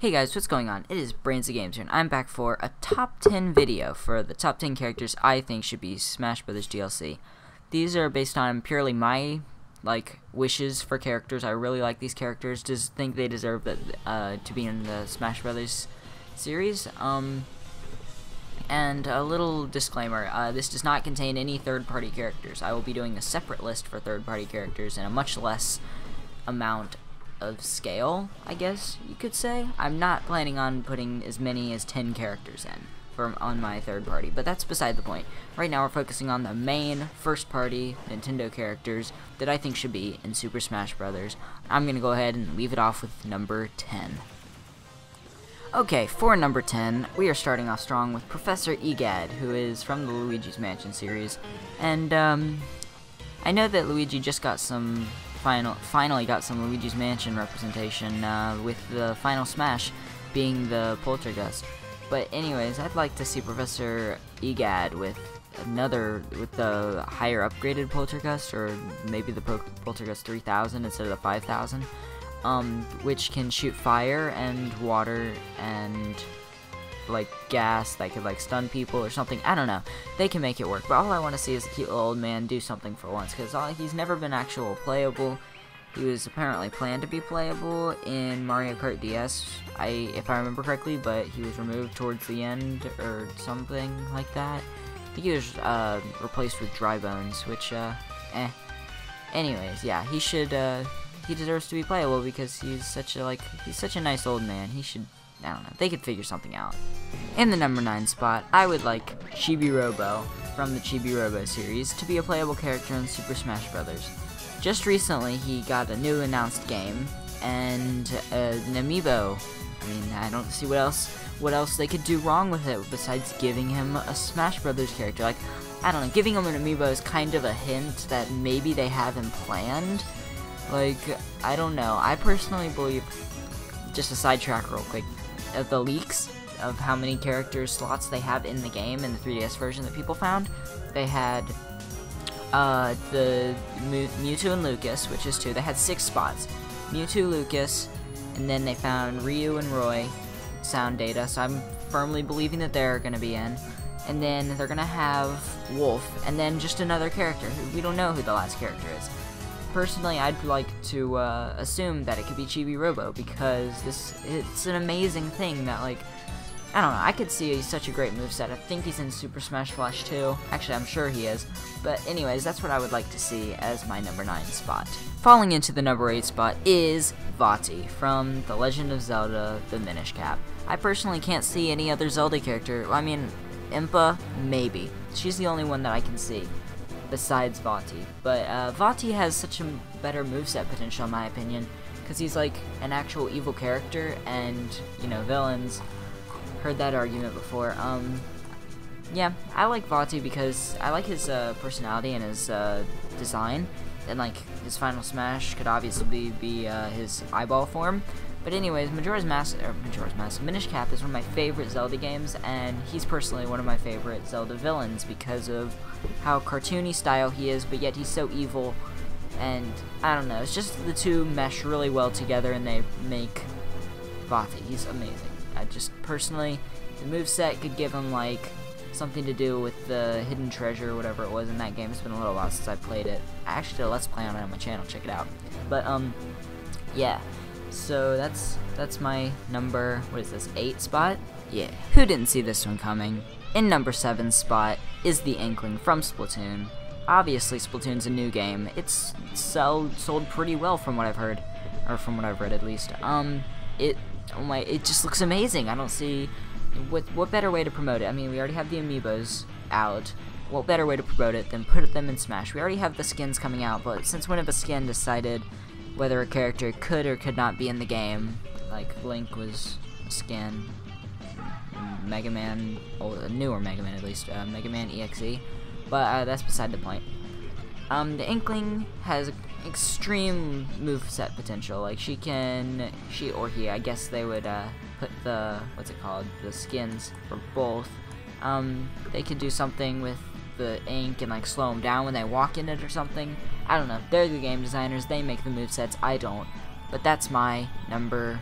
Hey guys, what's going on? It is Brains of Games here, and I'm back for a top 10 video for the top 10 characters I think should be Smash Brothers DLC. These are based on purely my, wishes for characters. I really like these characters, just think they deserve to be in the Smash Brothers series. And a little disclaimer, this does not contain any third-party characters. I will be doing a separate list for third-party characters and a much less amount of scale, I guess you could say. I'm not planning on putting as many as 10 characters in on my third party, but that's beside the point. Right now we're focusing on the main first party Nintendo characters that I think should be in Super Smash Brothers. I'm gonna go ahead and leave it off with number 10. Okay, for number 10, we are starting off strong with Professor Egad, who is from the Luigi's Mansion series, and I know that Luigi just got some finally got some Luigi's Mansion representation with the final Smash being the Poltergust. But anyways, I'd like to see Professor Egad with the higher upgraded Poltergust, or maybe the Poltergust 3000 instead of the 5000, which can shoot fire and water and gas that could stun people or something. I don't know. They can make it work, but all I want to see is a cute little old man do something for once, because he's never been actual playable. He was apparently planned to be playable in Mario Kart DS, if I remember correctly, but he was removed towards the end or something like that. I think he was replaced with Dry Bones, which anyways, yeah, he deserves to be playable because he's such a nice old man. He should, I don't know, they could figure something out. In the number 9 spot, I would like Chibi Robo from the Chibi Robo series to be a playable character in Super Smash Brothers. Just recently, he got a new announced game and an amiibo. I mean, I don't see what else they could do wrong with it besides giving him a Smash Brothers character. I don't know, giving him an amiibo is kind of a hint that maybe they have him planned. I don't know. I personally believe, just a sidetrack real quick, the leaks of how many character slots they have in the game in the 3DS version that people found. They had the Mewtwo and Lucas, which is 2. They had 6 spots. Mewtwo, Lucas, and then they found Ryu and Roy sound data, so I'm firmly believing that they're going to be in. And then they're going to have Wolf, and then just another character. We don't know who the last character is. Personally, I'd like to assume that it could be Chibi Robo, because it's an amazing thing that, I don't know, I could see such a great moveset. I think he's in Super Smash Flash 2. Actually, I'm sure he is. But anyways, that's what I would like to see as my number 9 spot. Falling into the number 8 spot is Vaati from The Legend of Zelda: The Minish Cap. I personally can't see any other Zelda character. I mean, Impa, maybe. She's the only one that I can see besides Vaati. But Vaati has such a better moveset potential, in my opinion, because he's an actual evil character, and, villains. Heard that argument before. Yeah, I like Vaati because I like his personality and his design, and his final smash could obviously be his eyeball form. But anyways, Minish Cap is one of my favorite Zelda games, and he's personally one of my favorite Zelda villains because of how cartoony style he is, but yet he's so evil, and I don't know, it's just the two mesh really well together and they make Vaati. He's amazing. I just personally, the moveset could give him something to do with the hidden treasure or whatever it was in that game. It's been a little while since I played it. I actually did a Let's Play on it on my channel, check it out. But yeah. So that's my number, 8 spot? Yeah. Who didn't see this one coming? In number 7 spot is the Inkling from Splatoon. Obviously Splatoon's a new game. It's sold pretty well from what I've heard, or from what I've read at least. It just looks amazing. I don't see what better way to promote it. I mean, we already have the amiibos out. What better way to promote it than put them in Smash? We already have the skins coming out, but since when have a skin decided whether a character could or could not be in the game? Link was a skin, Mega Man, a newer Mega Man at least, Mega Man EXE, but that's beside the point. The Inkling has extreme moveset potential. She or he, I guess they would put the skins for both. They could do something with the ink and slow them down when they walk in it or something. I don't know. They're the game designers. They make the movesets. I don't. But that's my number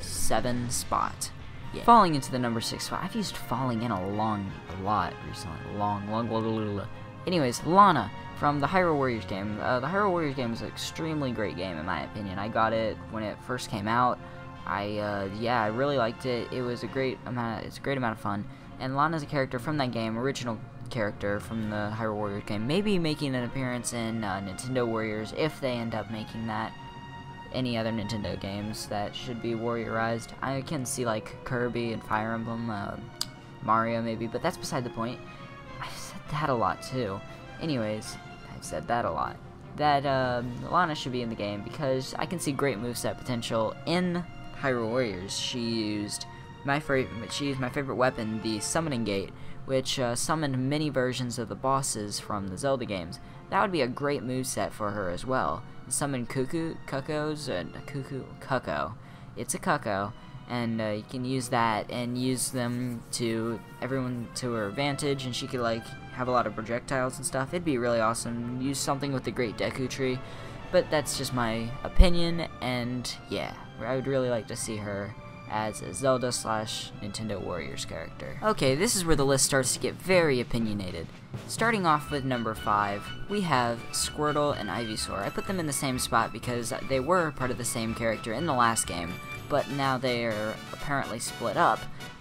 7 spot. Yeah. Falling into the number 6 spot. I've used falling in a lot recently. Anyways, Lana from the Hyrule Warriors game. The Hyrule Warriors game is an extremely great game in my opinion. I got it when it first came out. I really liked it. It's a great amount of fun. And Lana's a character from that game, original character from the Hyrule Warriors game, maybe making an appearance in Nintendo Warriors if they end up making that. Any other Nintendo games that should be warriorized. I can see like Kirby and Fire Emblem, Mario maybe, but that's beside the point. I've said that a lot too. Anyways, I've said that a lot. That Lana should be in the game because I can see great moveset potential in Hyrule Warriors. She used my favorite weapon, the Summoning Gate, which summoned many versions of the bosses from the Zelda games. That would be a great moveset for her as well. Summon Cuckoos and Cucko. It's a Cucko, and you can use that and use them to everyone to her advantage, and she could like have a lot of projectiles and stuff. It'd be really awesome. Use something with the Great Deku Tree, but that's just my opinion, and yeah, I would really like to see her as a Zelda / Nintendo Warriors character. Okay, this is where the list starts to get very opinionated. Starting off with number 5, we have Squirtle and Ivysaur. I put them in the same spot because they were part of the same character in the last game, but now they are apparently split up.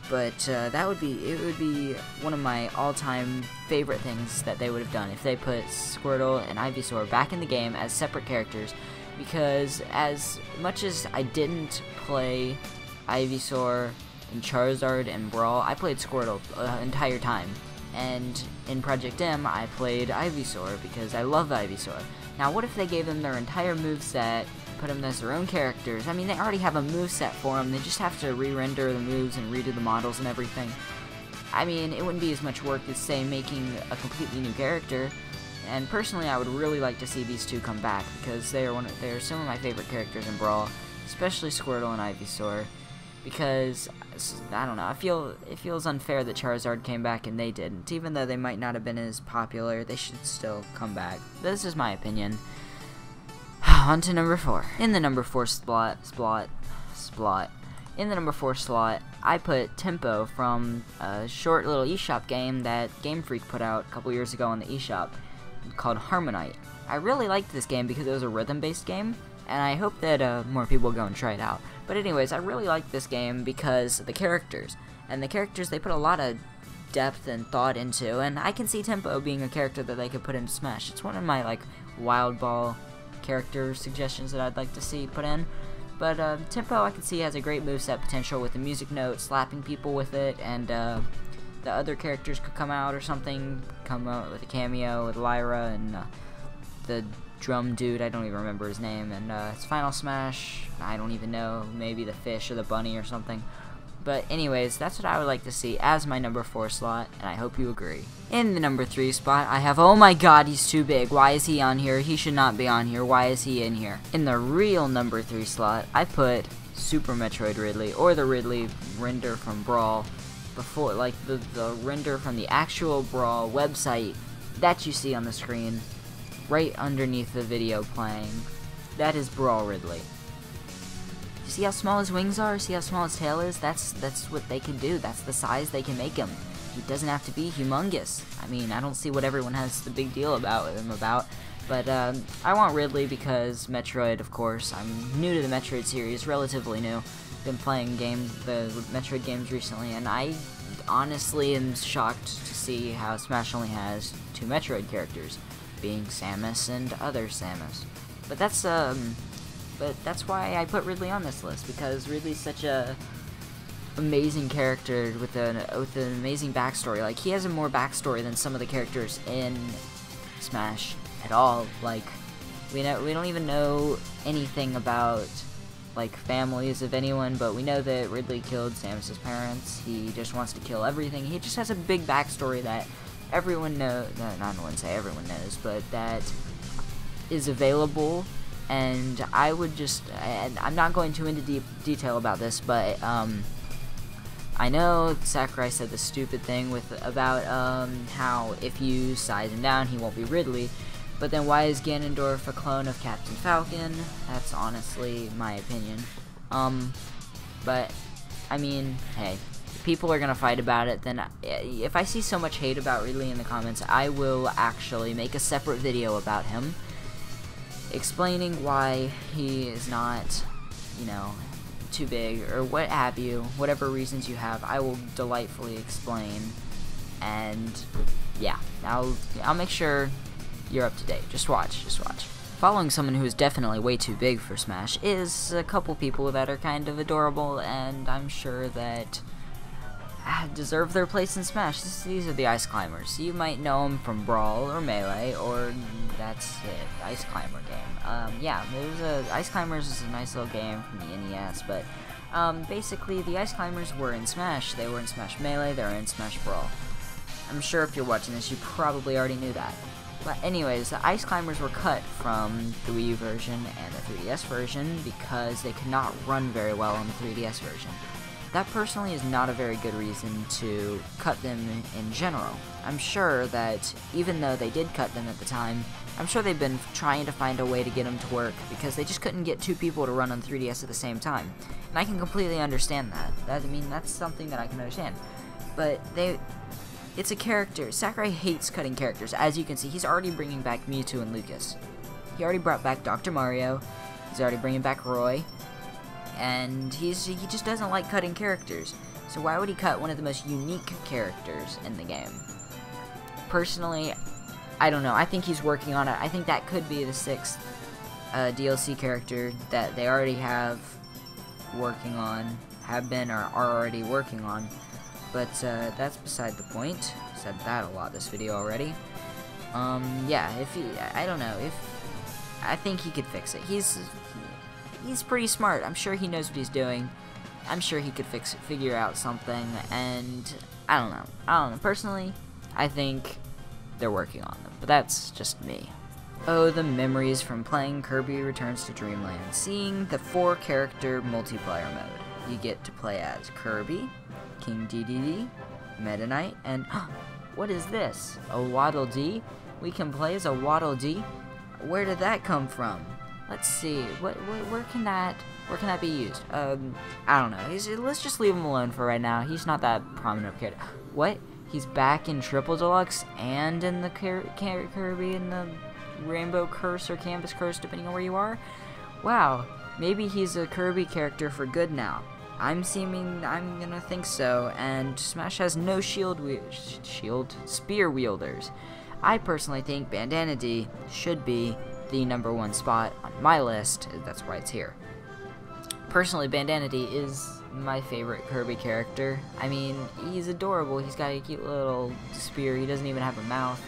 But it would be one of my all-time favorite things that they would have done if they put Squirtle and Ivysaur back in the game as separate characters, because as much as I didn't play Ivysaur and Charizard and Brawl, I played Squirtle the entire time. And in Project M, I played Ivysaur because I love Ivysaur. Now, what if they gave them their entire moveset, put them as their own characters? I mean, they already have a moveset for them. They just have to re-render the moves and redo the models and everything. I mean, it wouldn't be as much work as, say, making a completely new character. And personally, I would really like to see these two come back because they are some of my favorite characters in Brawl, especially Squirtle and Ivysaur. Because, I don't know, it feels unfair that Charizard came back and they didn't. Even though they might not have been as popular, they should still come back. This is my opinion. On to number 4. In the number 4 slot, in the number 4 slot, I put Tempo from a short little eShop game that Game Freak put out a couple years ago on the eShop called Harmonite. I really liked this game because it was a rhythm-based game, and I hope that more people go and try it out. But anyways, I really like this game because of the characters. And the characters, they put a lot of depth and thought into, and I can see Tempo being a character that they could put into Smash. It's one of my, like, Wild Ball character suggestions that I'd like to see put in. But Tempo, I can see has a great moveset potential with the music note, slapping people with it, and the other characters could come out or something, come out with a cameo with Lyra and the drum dude, I don't even remember his name, and it's Final Smash, I don't even know, maybe the fish or the bunny or something. But anyways, that's what I would like to see as my number 4 slot, and I hope you agree. In the number 3 spot, I have, oh my god, he's too big. Why is he on here? He should not be on here. Why is he in here? In the real number 3 slot, I put Super Metroid Ridley, or the Ridley render from Brawl, before, like, the render from the actual Brawl website that you see on the screen, right underneath the video playing. That is Brawl Ridley. You see how small his wings are? See how small his tail is? That's what they can do. That's the size they can make him. He doesn't have to be humongous. I mean, I don't see what everyone has the big deal about him about. But I want Ridley because Metroid, of course. I'm new to the Metroid series, relatively new. Been playing the Metroid games recently, and I honestly am shocked to see how Smash only has 2 Metroid characters, being Samus and other Samus. But that's why I put Ridley on this list, because Ridley's such a amazing character with an amazing backstory. Like, he has a more backstory than some of the characters in Smash at all. Like, we don't even know anything about, like, families of anyone, but we know that Ridley killed Samus's parents. He just wants to kill everything. He just has a big backstory that everyone knows, I wouldn't say everyone knows, but that is available. And I would just, and I'm not going too into deep detail about this, but I know Sakurai said the stupid thing about how if you size him down, he won't be Ridley. But then why is Ganondorf a clone of Captain Falcon? That's honestly my opinion. But, I mean, hey, if people are gonna fight about it, then if I see so much hate about Ridley in the comments, I will actually make a separate video about him, explaining why he is not, you know, too big, or what have you, whatever reasons you have, I will delightfully explain, and yeah, I'll make sure you're up to date. Just watch. Following someone who is definitely way too big for Smash is a couple people that are kind of adorable, and I'm sure that deserve their place in Smash. These are the Ice Climbers. You might know them from Brawl or Melee, or that's it, Ice Climber game. Yeah, Ice Climbers is a nice little game from the NES, but basically the Ice Climbers were in Smash. They were in Smash Melee, they were in Smash Brawl. I'm sure if you're watching this, you probably already knew that. But anyways, the Ice Climbers were cut from the Wii U version and the 3DS version because they could not run very well on the 3DS version. That personally is not a very good reason to cut them in general. I'm sure that even though they did cut them at the time, I'm sure they've been trying to find a way to get them to work because they just couldn't get two people to run on 3DS at the same time. And I can completely understand that. I mean, that's something that I can understand. But it's a character. Sakurai hates cutting characters. As you can see, he's already bringing back Mewtwo and Lucas. He already brought back Dr. Mario. He's already bringing back Roy. And he just doesn't like cutting characters. So why would he cut one of the most unique characters in the game? Personally, I don't know. I think he's working on it. I think that could be the 6th DLC character that they already have working on, have been or are already working on. But that's beside the point. Said that a lot this video already. Yeah, I don't know. I think he could fix it. He's pretty smart. I'm sure he knows what he's doing. I'm sure he could figure out something, and I don't know. Personally, I think they're working on them, but that's just me. Oh, the memories from playing Kirby Returns to Dreamland. Seeing the 4-character multiplayer mode. You get to play as Kirby, King Dedede, Meta Knight, and what is this? A Waddle Dee? We can play as a Waddle Dee? Where did that come from? Let's see. Where can that be used? I don't know. Let's just leave him alone for right now. He's not that prominent character. What? He's back in Triple Deluxe and in the Kirby and the Rainbow Curse or Canvas Curse, depending on where you are. Wow. Maybe he's a Kirby character for good now. I'm gonna think so. And Smash has no spear wielders. I personally think Bandana D should be the #1 spot on my list. That's why it's here. Personally, Bandana D is my favorite Kirby character. I mean, he's adorable. He's got a cute little spear. He doesn't even have a mouth.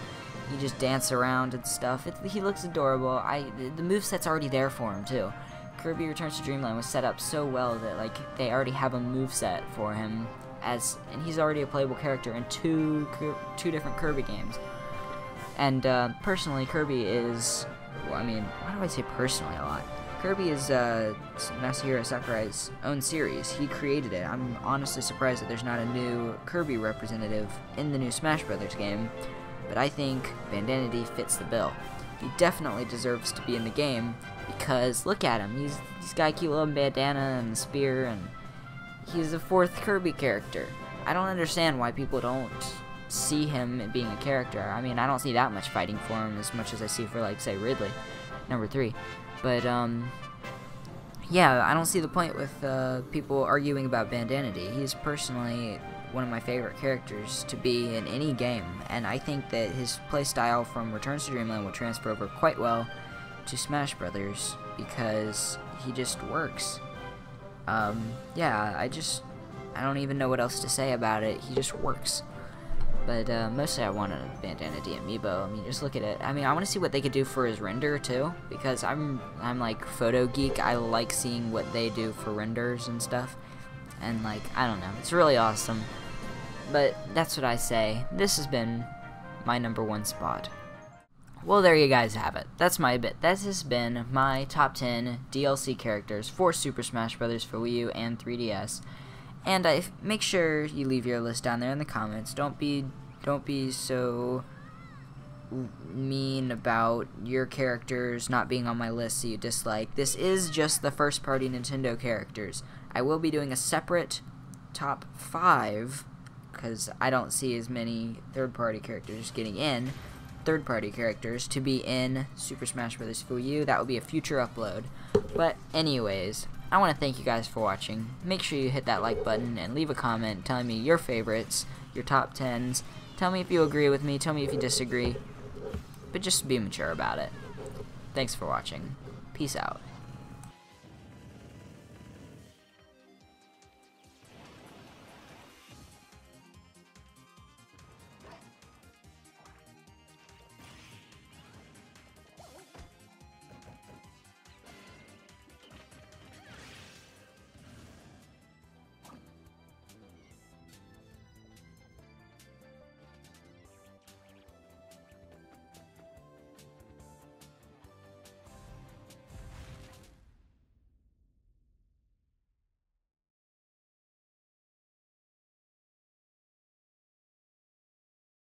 He just dances around and stuff. He looks adorable. The moveset's already there for him too. Kirby Returns to Dreamland was set up so well that like they already have a moveset for him, and he's already a playable character in two different Kirby games. And personally, Kirby is, well, I mean, why do I say personally a lot? Kirby is Masahiro Sakurai's own series. He created it. I'm honestly surprised that there's not a new Kirby representative in the new Smash Brothers game, but I think Bandana D fits the bill. He definitely deserves to be in the game because look at him. He's got a cute little bandana and a spear, and he's the 4th Kirby character. I don't understand why people don't see him being a character. I mean, I don't see that much fighting for him as much as I see for, like, say, Ridley, #3. But, yeah, I don't see the point with people arguing about Bandana D. He's personally one of my favorite characters to be in any game, and I think that his playstyle from Returns to Dreamland will transfer over quite well to Smash Brothers because he just works. Yeah, I don't even know what else to say about it. He just works. But mostly I want a Bandana D amiibo. I mean, just look at it. I mean, I want to see what they could do for his render too, because I'm like photo geek. I like seeing what they do for renders and stuff. And like, I don't know, it's really awesome. But that's what I say. This has been my #1 spot. Well, there you guys have it. That's my bit. That has been my top 10 DLC characters for Super Smash Bros. For Wii U and 3DS. And make sure you leave your list down there in the comments. Don't be so mean about your characters not being on my list so you dislike. This is just the first-party Nintendo characters. I will be doing a separate top 5, because I don't see as many third-party characters getting in, third-party characters to be in Super Smash Bros. For Wii U. That will be a future upload. But anyways, I want to thank you guys for watching. Make sure you hit that like button and leave a comment telling me your favorites, your top 10s. Tell me if you agree with me, tell me if you disagree, but just be mature about it. Thanks for watching. Peace out.